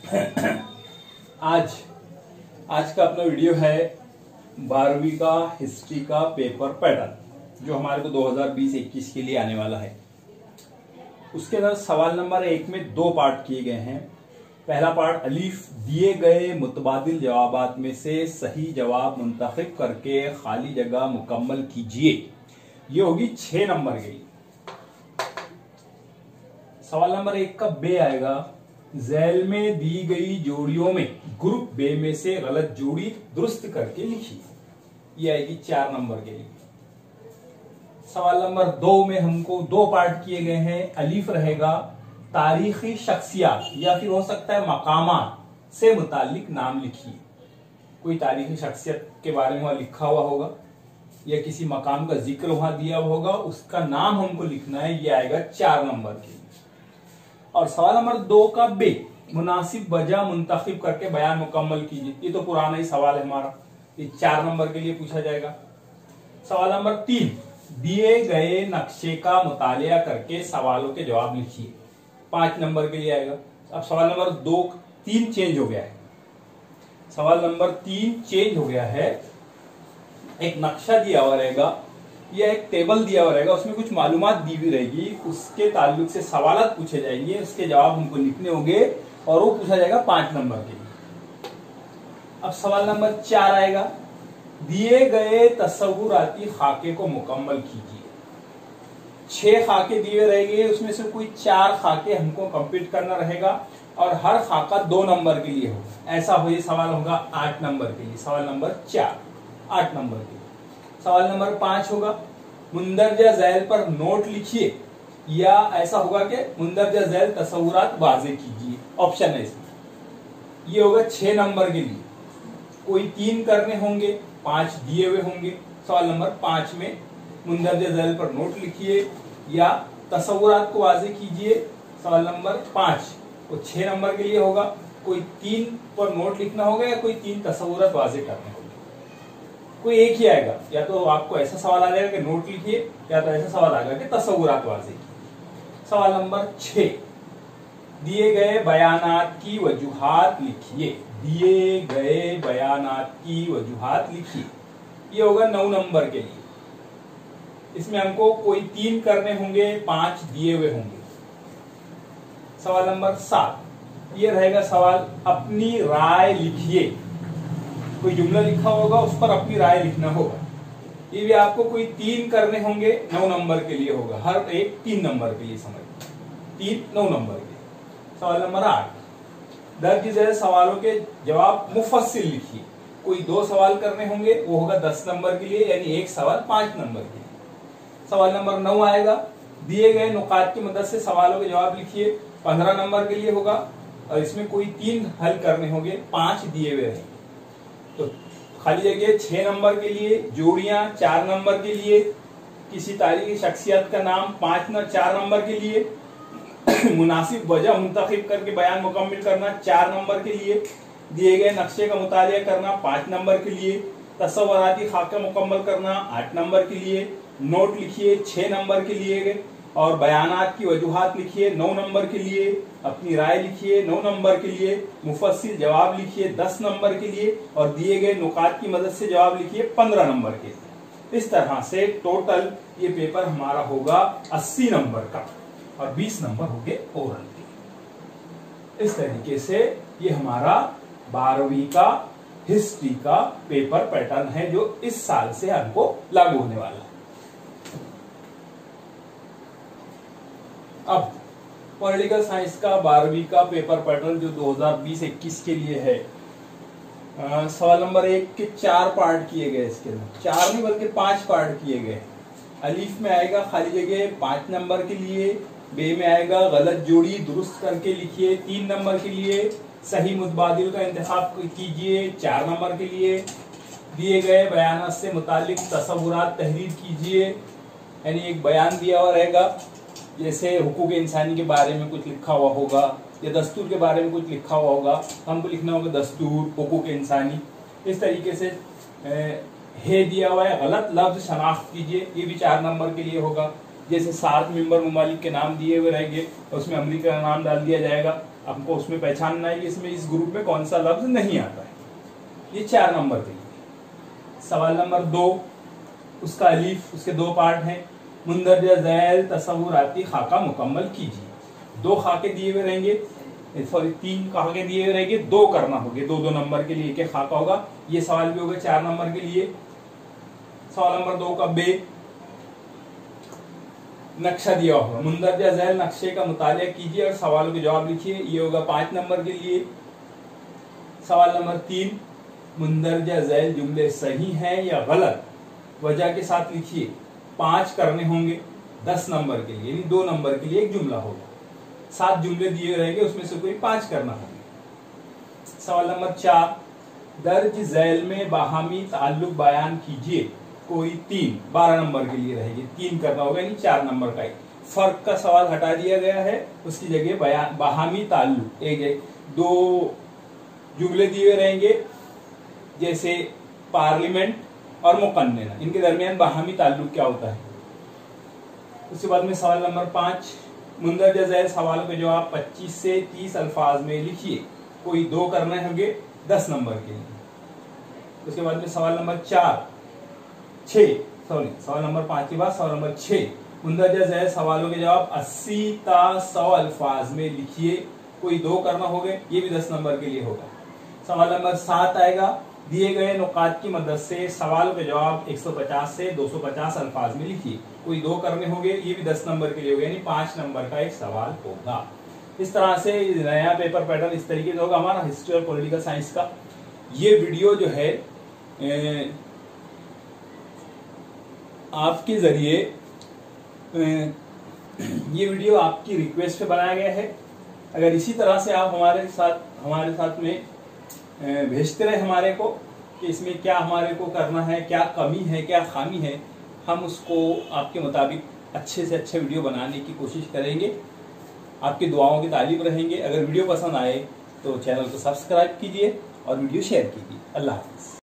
आज का अपना वीडियो है 12वीं का हिस्ट्री का पेपर पैटर्न जो हमारे को 2020-21 के लिए आने वाला है। उसके अंदर सवाल नंबर 1 में 2 पार्ट किए गए हैं। पहला पार्ट अलीफ दिए गए मुतबादिल जवाबात में से सही जवाब मुंतखब करके खाली जगह मुकम्मल कीजिए। ये होगी 6 नंबर के लिए। सवाल नंबर 1 का बे आएगा, झैल में दी गई जोड़ियों में ग्रुप बे में से गलत जोड़ी दुरुस्त करके लिखिए। ये आएगी 4 नंबर के लिए। सवाल नंबर 2 में हमको 2 पार्ट किए गए हैं। अलीफ रहेगा तारीखी शख्सियात या फिर हो सकता है मकामात से मुतालिक नाम लिखिए। कोई तारीखी शख्सियत के बारे में वहां लिखा हुआ होगा या किसी मकाम का जिक्र वहां दिया हुआ होगा, उसका नाम हमको लिखना है। ये आएगा 4 नंबर के लिए। और सवाल नंबर 2 का बे, मुनासिब वजह मुंतखब करके बयान मुकम्मल कीजिए। ये तो पुराना ही सवाल है हमारा, ये 4 नंबर के लिए पूछा जाएगा। सवाल नंबर 3, दिए गए नक्शे का मुतालिया करके सवालों के जवाब लिखिए। 5 नंबर के लिए आएगा। अब सवाल नंबर 3 चेंज हो गया है। सवाल नंबर 3 चेंज हो गया है। एक नक्शा दिया हुआ रहेगा या एक टेबल दिया हुआ रहेगा, उसमें कुछ मालूमात दी हुई रहेगी, उसके ताल्लुक से सवालात पूछे जाएंगे, उसके जवाब हमको लिखने होंगे और वो पूछा जाएगा 5 नंबर के लिए। अब सवाल नंबर 4 आएगा, दिए गए तस्वुराती खाके को मुकम्मल कीजिए। 6 खाके दिए रहेंगे, उसमें से कोई 4 खाके हमको कंप्लीट करना रहेगा और हर खाका 2 नंबर के लिए होगा। ऐसा हो, ये सवाल होगा 8 नंबर के लिए। सवाल नंबर 4 8 नंबर के लिए। सवाल नंबर 5 होगा, मुंदरजा झैल पर नोट लिखिए, या ऐसा होगा कि मुंदरजा झैल तस्वुरात वाज़े कीजिए। ऑप्शन है इसमें। ये होगा 6 नंबर के लिए। कोई 3 करने होंगे, 5 दिए हुए होंगे। सवाल नंबर 5 में मुंदरजा झैल पर नोट लिखिए या तस्वुरात को वाज़े कीजिए। सवाल नंबर 5 वो 6 नंबर के लिए होगा। कोई 3 पर नोट लिखना होगा या कोई 3 तस्वुरात वाज़े करने होंगे। कोई एक ही आएगा, या तो आपको ऐसा सवाल आ जाएगा कि नोट लिखिए, या तो ऐसा सवाल आएगा कि तस्वुरात वाज़े कीजिए। सवाल नंबर 6, दिए गए बयानात की वजूहात लिखिए। दिए गए बयानात की वजूहात लिखिए। ये होगा 9 नंबर के लिए। इसमें हमको कोई 3 करने होंगे, 5 दिए हुए होंगे। सवाल नंबर 7, ये रहेगा सवाल, अपनी राय लिखिए। कोई जुमला लिखा होगा, उस पर अपनी राय लिखना होगा। ये भी आपको कोई 3 करने होंगे, 9 नंबर के लिए होगा। हर एक 3 नंबर के लिए, समझ 3 9 नंबर के। सवाल नंबर 8, दर्ज झैल सवालों के जवाब मुफस्सिल लिखिए। कोई 2 सवाल करने होंगे, वो होगा 10 नंबर के लिए, यानी एक सवाल 5 नंबर के लिए। सवाल नंबर 9 आएगा, दिए गए नुकात की मदद से सवालों के जवाब लिखिए। 15 नंबर के लिए होगा और इसमें कोई 3 हल करने होंगे, 5 दिए हुए रहेंगे। तो खाली जगह 6 नंबर के लिए, जोड़ियां 4 नंबर के लिए, किसी तारीखी शख्सियत का नाम 4 नंबर के लिए, मुनासिब वजह मुंतखब करके बयान मुकम्मल करना 4 नंबर के लिए, दिए गए नक्शे का मुतालिया करना 5 नंबर के लिए, तस्वुराती खाका मुकम्मल करना 8 नंबर के लिए, नोट लिखिए 6 नंबर के लिए, और बयानात की वजूहात लिखिए 9 नंबर के लिए, अपनी राय लिखिए 9 नंबर के लिए, मुफस्सिल जवाब लिखिए 10 नंबर के लिए, और दिए गए नुकात की मदद से जवाब लिखिए 15 नंबर के लिए। इस तरह से टोटल ये पेपर हमारा होगा 80 नंबर का और 20 नंबर हो गए ओरल के। इस तरीके से ये हमारा 12वीं का हिस्ट्री का पेपर पैटर्न है जो इस साल से हमको लागू होने वाला है। अब पॉलिटिकल साइंस का 12वीं का पेपर पैटर्न जो 2020-21 के लिए है। सवाल नंबर 1 के 4 पार्ट किए गए। इसके अंदर 4 नहीं बल्कि 5 पार्ट किए गए। अलीफ में आएगा खाली जगह 5 नंबर के लिए, बे में आएगा गलत जोड़ी दुरुस्त करके लिखिए 3 नंबर के लिए, सही मुतबादिल का इंतखाब कीजिए 4 नंबर के लिए, दिए गए बयानात से मुतालिक तस्वुरात तहरीर कीजिए, यानी एक बयान दिया हुआ रहेगा, जैसे हुकूक इंसानी के बारे में कुछ लिखा हुआ होगा या दस्तूर के बारे में कुछ लिखा हुआ होगा, हमको लिखना होगा दस्तूर हुकूक इंसानी। इस तरीके से है दिया हुआ है, गलत लफ्ज शनाख्त कीजिए, ये भी 4 नंबर के लिए होगा। जैसे 7 मेंबर ममालिक के नाम दिए हुए रहेंगे, उसमें अमेरिका का नाम डाल दिया जाएगा, हमको उसमें पहचानना है कि इसमें इस ग्रुप में कौन सा लफ्ज नहीं आता है। ये 4 नंबर के लिए। सवाल नंबर 2, उसका अलीफ, उसके 2 पार्ट हैं। मुंदरजा झैल तसव्वुराती खाका मुकम्मल कीजिए। 2 खाके दिए हुए रहेंगे, सॉरी 3 खाके दिए हुए रहेंगे, 2 करना होगा, 2-2 नंबर के लिए एक खाका होगा। ये सवाल भी होगा 4 नंबर के लिए। सवाल नंबर 2 का बे, नक्शा दिया होगा, मुंदरजा झैल नक्शे का मुतालिया कीजिए और सवालों के जवाब लिखिए। ये होगा 5 नंबर के लिए। सवाल नंबर 3, मुंदरजा झैल जुमले सही हैं या गलत, वजह के साथ लिखिए। 5 करने होंगे 10 नंबर के लिए, यानी 2 नंबर के लिए एक जुमला होगा। 7 जुमले दिए रहेंगे, उसमें से कोई 5 करना होंगे। सवाल नंबर 4, दर्ज झैल में बाहमी ताल्लुक बयान कीजिए। कोई 3, 12 नंबर के लिए रहेगी, 3 करना होगा, यानी 4 नंबर का। फर्क का सवाल हटा दिया गया है, उसकी जगह बयान बाहमी ताल्लुक, एक 2 जुमले दिए रहेंगे, जैसे पार्लियामेंट और मुकन्नना, इनके दरमियान बाहमी ताल्लुक क्या होता है। उसके बाद में सवाल नंबर 5, मुंदरजा झैल सवालों के जवाब 25 से 30 अल्फाज में लिखिए। कोई 2 करने होंगे 10 नंबर के लिए। उसके बाद में सवाल नंबर 5 के बाद सवाल नंबर 6, मुंदरजा झैल सवालों के जवाब 80 ता 100 अल्फाज में लिखिए। कोई 2 करना होगा, ये भी 10 नंबर के लिए होगा। सवाल नंबर 7 आएगा, दिए गए नुकात की मदद से सवालों के जवाब 150 से 250 अल्फाज में लिखिए। कोई 2 करने होंगे, ये भी 10 नंबर के लिए होगा, यानी 5 नंबर का एक सवाल होगा। इस तरह से नया पेपर पैटर्न इस तरीके से होगा हमारा हिस्ट्री और पॉलिटिकल साइंस का। ये वीडियो जो है आपके जरिए, ये वीडियो आपकी रिक्वेस्ट पे बनाया गया है। अगर इसी तरह से आप हमारे साथ में भेजते रहे हमारे को कि इसमें क्या हमारे को करना है, क्या कमी है, क्या खामी है, हम उसको आपके मुताबिक अच्छे से अच्छे वीडियो बनाने की कोशिश करेंगे। आपकी दुआओं की तालीब रहेंगे। अगर वीडियो पसंद आए तो चैनल को सब्सक्राइब कीजिए और वीडियो शेयर कीजिए। अल्लाह हाफ़िज़।